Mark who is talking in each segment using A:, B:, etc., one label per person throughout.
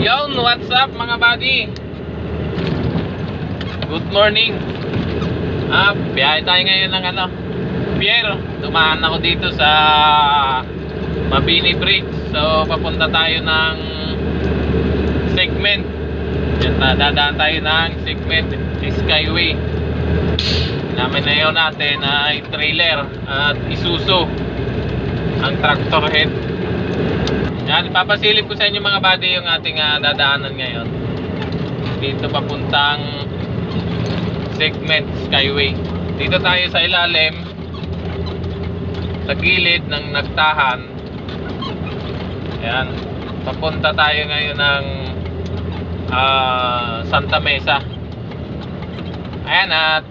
A: Yon, what's up mga buddy? Good morning. Biyahe tayo ngayon ng Pier. Dumaan ako dito sa Mabini Bridge. So papunta tayo ng segment. Dadaan tayo ng segment Skyway. Naminayaw natin ay trailer at Isuzu ang tractor head. Yan, ipapasilip ko sa inyo mga buddy yung ating dadaanan ngayon. Dito papuntang segment Skyway. Dito tayo sa ilalim, sa gilid ng Nagtahan. Yan, papunta tayo ngayon ng Santa Mesa. Ayan, at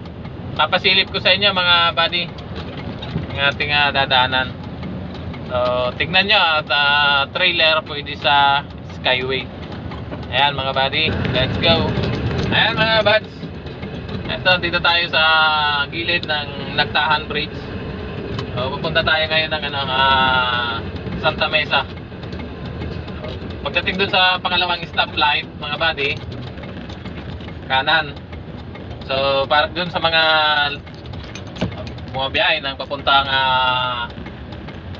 A: papasilip ko sa inyo mga buddy yung ating dadaanan. So tignan nyo at trailer pwede sa Skyway. Ayan mga buddy, let's go. Ayan mga buds, ito dito tayo sa gilid ng Nagtahan Bridge. So pupunta tayo ngayon ng Santa Mesa. Pagdating dun sa pangalawang stoplight mga buddy, kanan. So para dun sa mga bumabiyahe ng papuntang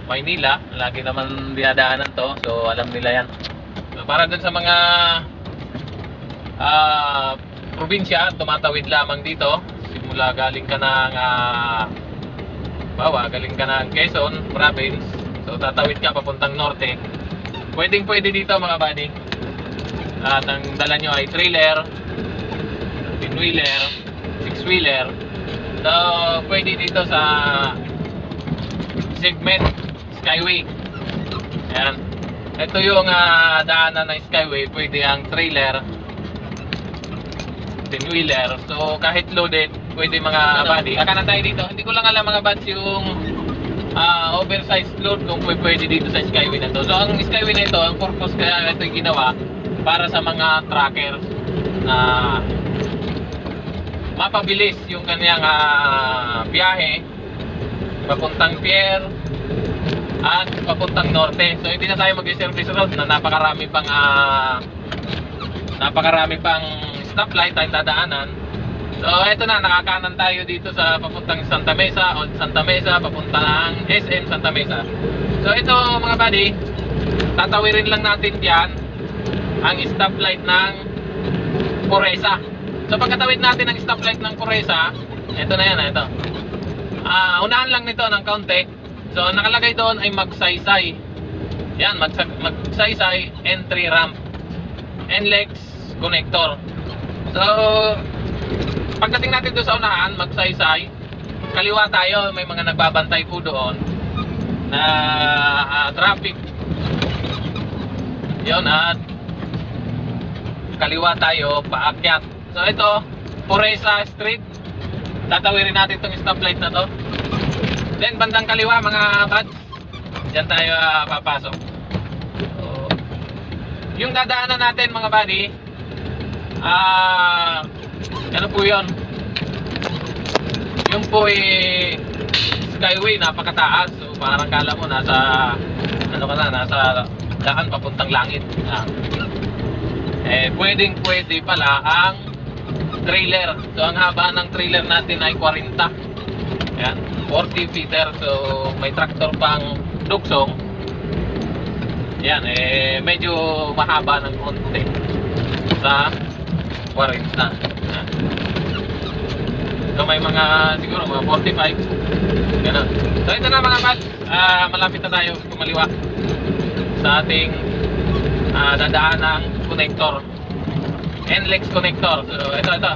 A: Maynila, lagi naman dinadaanan to, so alam nila yan. So para dun sa mga probinsya, tumatawid lamang dito. Simula galing ka ng galing ka ng Quezon Province, so tatawid ka papuntang norte. Pwede dito mga buddy. At ang dala nyo ay trailer, 10-wheeler, 6-wheeler. So pwede dito sa segment Skyway. Ayan. Ito yung daanan ng Skyway. Pwede ang trailer, 10-wheeler. So kahit loaded, pwede mga buddy. Kakanan tayo dito. Hindi ko lang alam mga buds yung oversized load kung pwede dito sa Skyway na to. So ang Skyway na ito, ang purpose kaya ito yung ginawa para sa mga trackers na mapabilis yung kanyang biyahe papuntang Pier at papuntang norte. So hindi na tayo mag-service road na napakarami pang stoplight tayong dadaanan. So eto na, nakakanan tayo dito sa papuntang Santa Mesa, o Santa Mesa papuntang SM Santa Mesa. So ito mga buddy, tatawirin lang natin diyan ang stoplight ng Puresa. So pagkatawid natin ang stoplight ng Puresa, ito na yan, ito. Unahan lang nito ng kaunti. So nakalagay doon ay Magsaysay. Yan, Magsaysay entry ramp, NLEX connector. So pagdating natin doon sa unahan, Magsaysay, kaliwa tayo, may mga nagbabantay po doon na traffic. Yun, at kaliwa tayo, paakyat. So ito, Puresa Street. Tatawirin natin itong stoplight na to. Then bandang kaliwa mga buds, diyan tayo papasok. So, yung dadaanan natin mga buddy, ano po yun? Yung po Skyway, napakataas. So parang kala mo nasa nasa daan papuntang langit. Pwede pala ang trailer. So ang haba ng trailer natin ay 40. Ayan, 40 feeder. So may tractor pang duksong. Yan, medyo mahaba ng konti sa 40. Ayan. So may mga siguro mga 45. Ganun. So ito na mga buds, malapit na tayo kumaliwa sa ating dadaan ng connector, NLEX connector. So ito.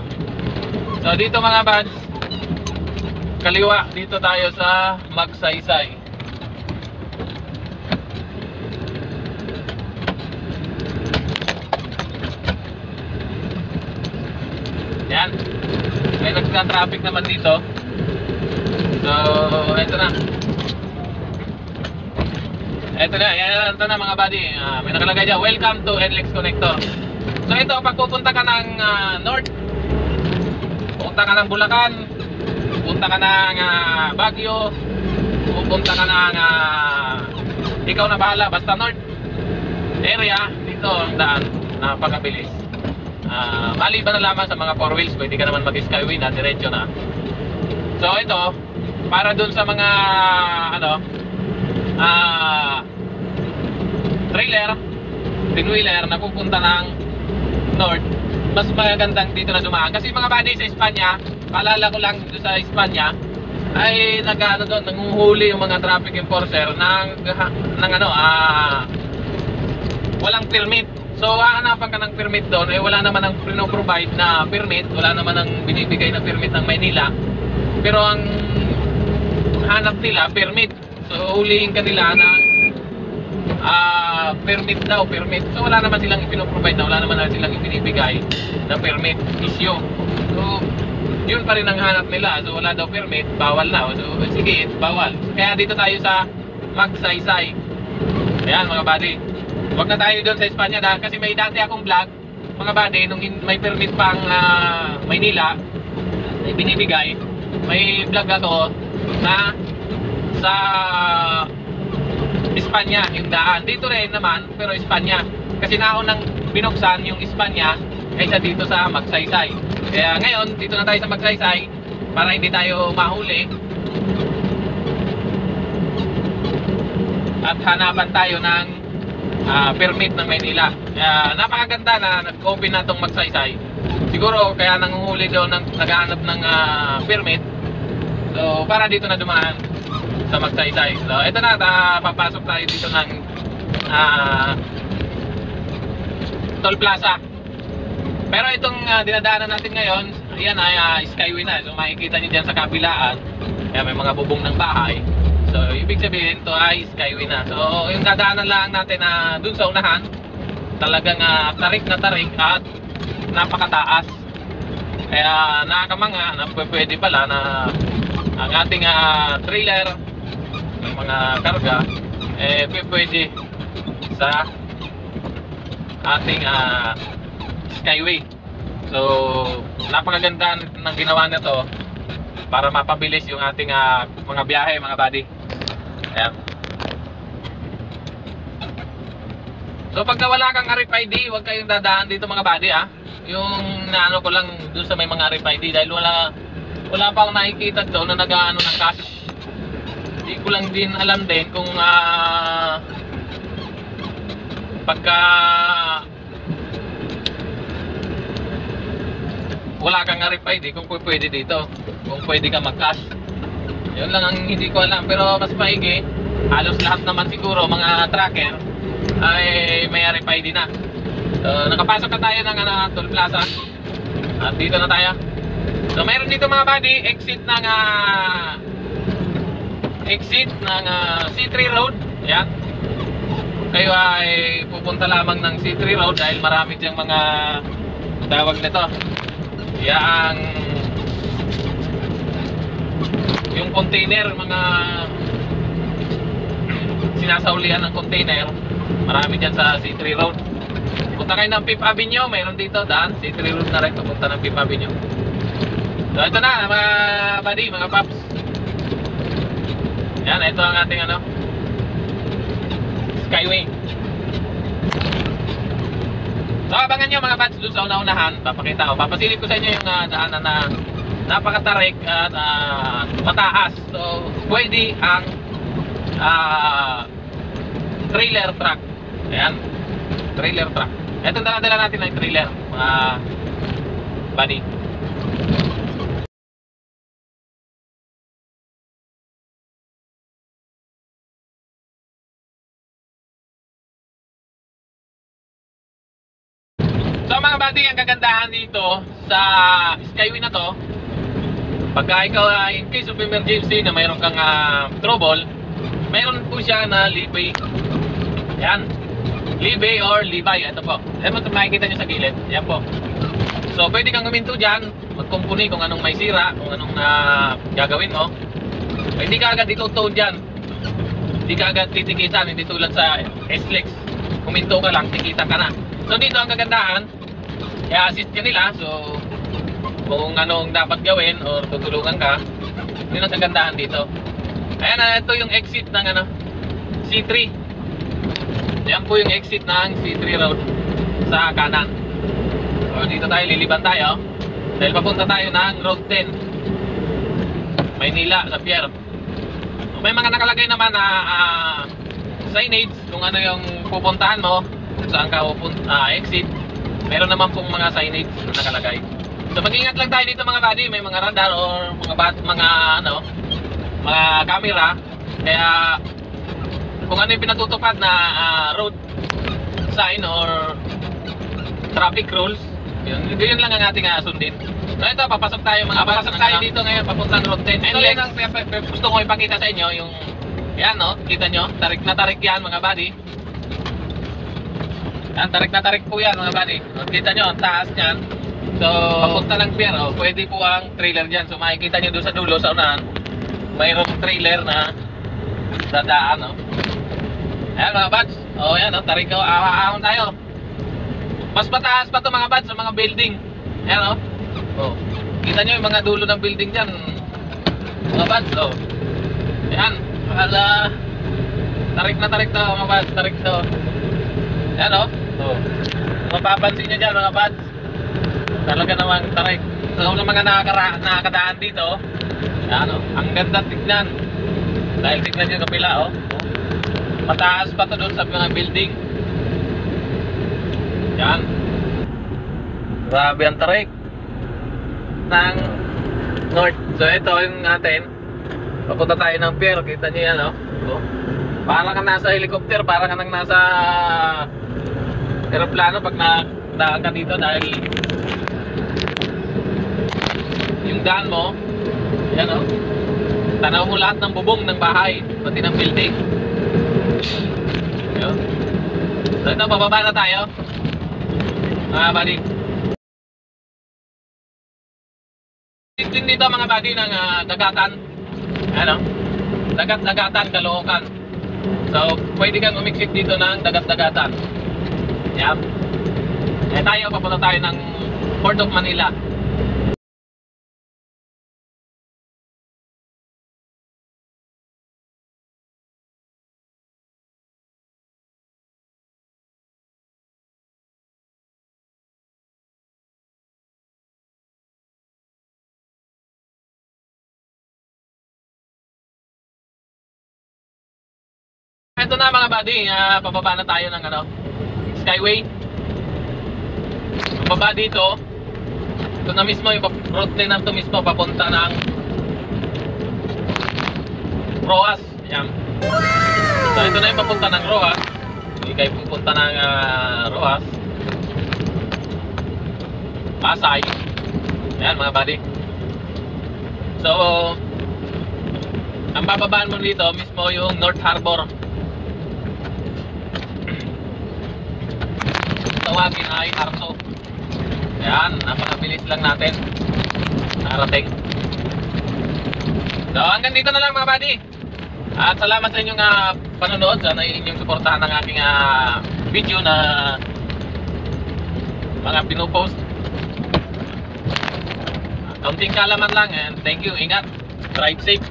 A: So dito mga buds, kaliwa dito tayo sa Magsaysay. Yan, may nagka-traffic naman dito. So ito na. Ito na mga buddy, may nakalagay dyan, welcome to NLEX connector. So ito, pag pupunta ka ng north, pupunta ka ng Bulacan, pupunta ka ng Baguio, pupunta ka ng ikaw na bahala, basta north area, dito ang daan. napakabilis. Maliban na lamang sa mga 4 wheels, pwede ka naman mag-skyway na diretso na. So ito, para dun sa mga trailer, tin-wheeler na pupunta ng north, mas magandang dito na dumaan. Kasi mga buddy, sa Espanya, paalala ko lang dito sa Espanya, ay nanguhuli yung mga traffic enforcer walang permit. So hahanapan ka ng permit doon, wala naman ang provide na permit, wala naman ang binibigay na permit ng Maynila. Pero ang hanap nila permit. So hulihin ka nila ng permit daw, permit. So wala naman silang ipino-provide na, wala naman silang ibinibigay na permit issue. So yun pa rin ang hanap nila. So wala daw permit, bawal na. So sige, bawal. Kaya dito tayo sa Magsaysay. Ayan mga buddy, wag na tayo doon sa Espanya kasi may dati akong vlog mga buddy, nung may permit pang Maynila ay binibigay. May vlog ako na sa Espanya yung daan. Dito rin naman, pero Espanya. Kasi naunang binuksan yung Espanya kaysa dito sa Magsaysay. Kaya ngayon, dito na tayo sa Magsaysay para hindi tayo mahuli. At hanapan tayo ng permit ng Maynila. Napakaganda na nag-open na itong Magsaysay. Siguro kaya nanguhuli doon naghahanap ng permit. So para dito na dumaan sa Magsaysay. So ito na, papasok tayo dito ng Toll Plaza. Pero itong dinadaanan natin ngayon, ayan ay skyway na. So makikita nyo dyan sa kabilaan, kaya may mga bubong ng bahay. So ibig sabihin ito ay skyway na. So yung dadaanan lang natin na dun sa unahan, talagang tarik na tarik at napakataas. Kaya nakakamanga na pwede pala na ang ating trailer, ng mga karga, pwede sa ating skyway. So napakaganda ng ginawa nito para mapabilis yung ating mga biyahe mga buddy. Ayan. So pagka wala kang RFID, huwag kayong dadaan dito mga buddy Yung naano ko lang dun sa may mga RFID dahil wala pa akong nakikita doon na nag-aano ng cash. Hindi ko lang din alam din kung pagka wala kang RFID kung pwede dito, kung pwede ka mag-cash. Yun lang ang hindi ko alam, pero mas maigi, halos lahat naman siguro mga tracker ay may RFID na. So nakapasok na tayo ng Toll Plaza at dito na tayo. So mayroon dito mga buddy exit ng C3 Road. Yan, kayo ay pupunta lamang ng C3 Road dahil marami diyang mga tawag nito, yung container, mga sinasaulian ng container, marami dyan sa C3 Road. Punta kayo ng 5th Avenue, mayroon dito daan, C3 Road na rin, pupunta ng 5th Avenue. So ito na mga buddy, mga paps. Yan, ito ang ating skyway. So abangan nyo mga paps doon sa una-unahan, papakita ko, papasilip ko sa inyo yung daanan na napakatarik at mataas. So pwede ang trailer truck. Ayan, trailer truck. Ito dala-dala natin ng trailer mga buddy. So mga buddy, ang kagandahan dito sa skyway na to, pagka ikaw in case of emergency na mayroon kang trouble, mayroon po siya na leeway. Yan, leeway or leeway. Ito po, makikita nyo sa gilid. Yan po. So pwede kang huminto dyan, magkumpuni kung anong may sira, kung anong gagawin mo. Hindi ka agad itutuon dyan, hindi ka agad titikitan. Hindi tulad sa SLEX, huminto ka lang, tikitan ka na. So dito ang kagandahan, i-assist ka nila. So kung anong dapat gawin or tutulungan ka, yun ang kagandahan dito. Ayan, ito yung exit ng C3. Yan po yung exit ng C3 Road. sa kanan. So dito tayo, liliban tayo. Dahil papunta tayo ng Road 10. Maynila, sa pier. So, may mga nakalagay naman na signage kung ano yung pupuntahan mo, kung saan ka exit. Meron naman pong mga signage na nakalagay. So mag-ingat lang tayo dito mga buddy, may mga radar or mga camera. Kaya kung ano yung pinatutupad na road sign or traffic rules, yun lang ang ating sundin. So ito, papasok tayo dito ngayon papuntang Road 10. Ito lang ang gusto ko ipakita sa inyo, yung yan no, kita nyo, tarik na tarik yan mga buddy. Yan, tarik na tarik po yan mga buddy. Kita nyo, ang taas nyan. So papunta ng pier, pwede po ang trailer dyan. So makikita nyo doon sa dulo, sa unahan, mayroong trailer na dadaan. Ayan mga buds, yan tarik ko, ahon tayo. Mas mataas pa to mga buds sa mga building. Ayan kita nyo yung mga dulo ng building dyan mga buds. Ayan, tarik na tarik to mga buds, tarik to. Ayan mapapansin nyo dyan mga buds, talaga namang tarik. So sa mga nakakadaan dito, ayan ang ganda tignan. Dahil tignan nyo kapila mataas pa to doon sa mga building. Yan, grabe ang tarik ng north. So ito yung atin, papunta tayo ng pier. Kita nyo yan parang kang nasa helicopter, parang kang nasa aeroplano pag nadaan ka dito. Dahil yung daan mo yan tanaw mo lahat ng bubong ng bahay, pati ng building. Yun. So ito, bababa na tayo mga buddy. Din dito mga buddy ng dagatan, dagat-dagatan, Caloocan. So pwede kang umiksit dito ng dagat-dagatan. Yan. Tayo, papunta tayo ng Port of Manila. Ito na mga buddy, pababa na tayo ng Skyway. Pababa dito, ito na mismo yung road na ito mismo papunta ng Roas. Yan. So ito na yung papunta ng Roas. Hindi kayo pupunta ng Roas, Pasay. Yan mga buddy. So ang bababaan mo dito mismo yung North Harbor. Tawagin ay Arso. Ayan, napakabilis lang natin narating. So hanggang dito na lang mga buddy. At salamat sa inyong panonood. Sana inyong suportahan ng aking video na mga pinupost. Kaunting kalaman lang, and thank you. Ingat, drive safe.